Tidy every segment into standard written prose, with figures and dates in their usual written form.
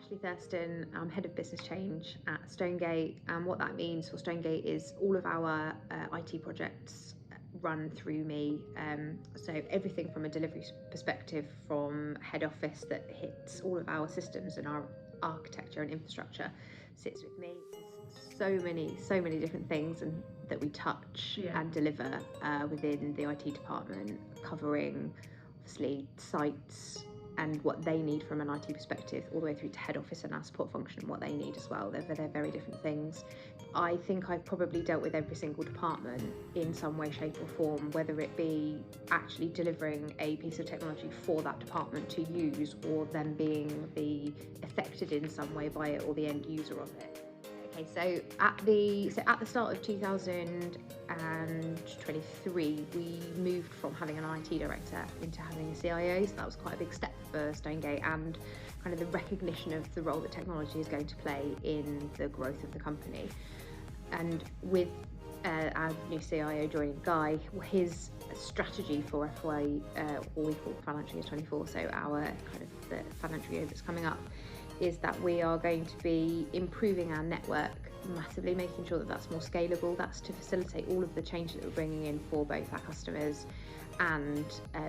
Ashlie Thurston. I'm Head of Business Change at Stonegate, and what that means for Stonegate is all of our IT projects run through me. So everything from a delivery perspective, from head office that hits all of our systems and our architecture and infrastructure, sits with me. There's so many different things that we touch and deliver within the IT department, covering obviously sites and what they need from an IT perspective, all the way through to head office and our support function and what they need as well. They're very different things. I think I've probably dealt with every single department in some way, shape or form, whether it be actually delivering a piece of technology for that department to use, or them being affected in some way by it, or the end user of it. Okay, so at the start of 2023, we moved from having an IT director into having a CIO, so that was quite a big step for Stonegate, and kind of the recognition of the role that technology is going to play in the growth of the company. And with our new CIO joining, Guy, his strategy for FY, what we call financial year 24, so our kind of the financial year that's coming up, is that we are going to be improving our network massively, making sure that that's more scalable. That's to facilitate all of the change that we're bringing in for both our customers and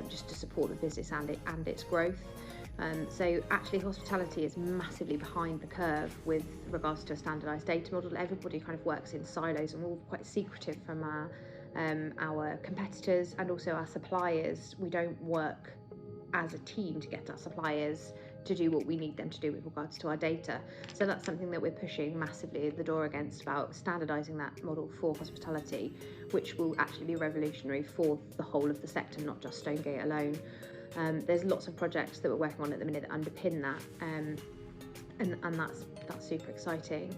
just to support the business and its growth. So actually hospitality is massively behind the curve with regards to a standardised data model. Everybody kind of works in silos, and we're all quite secretive from our competitors and also our suppliers. We don't work as a team to get our suppliers to do what we need them to do with regards to our data. So that's something that we're pushing massively at the door against, about standardising that model for hospitality, which will actually be revolutionary for the whole of the sector, not just Stonegate alone. There's lots of projects that we're working on at the minute that underpin that, and that's super exciting.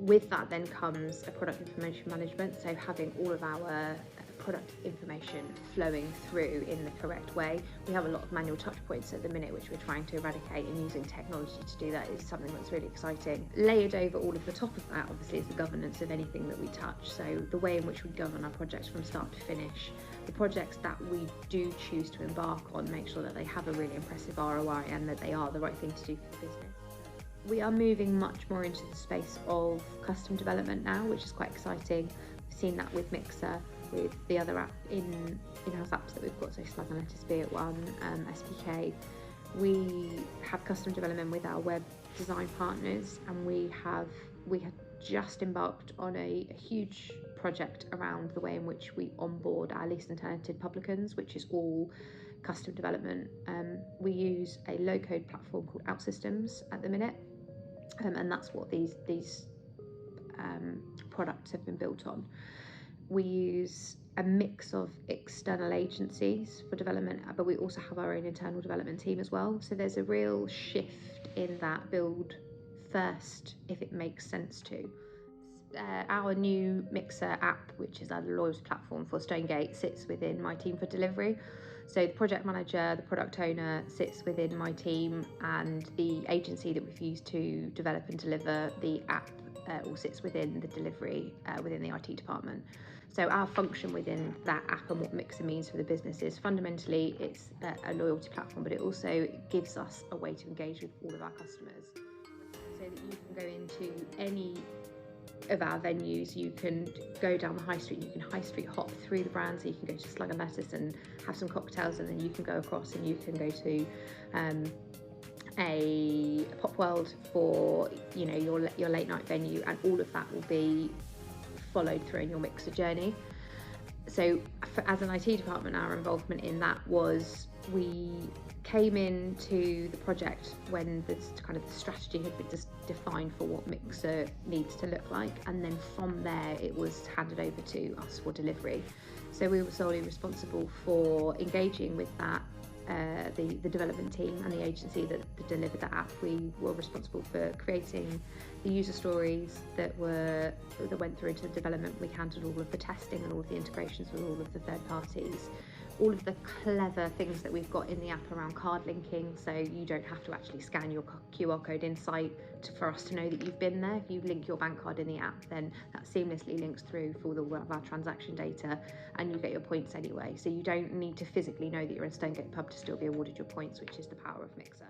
With that then comes a product information management, so having all of our product information flowing through in the correct way. We have a lot of manual touch points at the minute, which we're trying to eradicate, and using technology to do that is something that's really exciting. Layered over all of the top of that, obviously, is the governance of anything that we touch. So the way in which we govern our projects from start to finish. The projects that we do choose to embark on, make sure that they have a really impressive ROI and that they are the right thing to do for the business. We are moving much more into the space of custom development now, which is quite exciting. We've seen that with Mixer, with the other app in-house apps that we've got, so Slug and Lettuce Be It One, SPK. We have custom development with our web design partners, and we have just embarked on a huge project around the way in which we onboard our least and tenanted publicans, which is all custom development. We use a low-code platform called OutSystems at the minute, and that's what these products have been built on. We use a mix of external agencies for development, but we also have our own internal development team as well. So there's a real shift in that build first if it makes sense to. Our new Mixer app, which is our loyalty platform for Stonegate, sits within my team for delivery. So the project manager, the product owner sits within my team, and the agency that we've used to develop and deliver the app all sits within the delivery, within the IT department. So our function within that app and what Mixer means for the business is fundamentally it's a loyalty platform, but it also gives us a way to engage with all of our customers, so that you can go into any of our venues. You can go down the high street, you can high street hop through the brands, so you can go to Slug and Lettuce and have some cocktails, and then you can go across and you can go to a Pop World for your late night venue, and all of that will be followed through in your Mixer journey. So as an IT department, our involvement in that was, we came into the project when this kind of the strategy had been defined for what Mixer needs to look like, and then from there it was handed over to us for delivery. So we were solely responsible for engaging with that, the development team and the agency that delivered the app. We were responsible for creating the user stories that went through into the development. We handled all of the testing and all of the integrations with all of the third parties. All of the clever things that we've got in the app around card linking, so you don't have to actually scan your QR code in sight for us to know that you've been there. If you link your bank card in the app, then that seamlessly links through for all of our transaction data, and you get your points anyway. So you don't need to physically know that you're in Stonegate pub to still be awarded your points, which is the power of Mixer.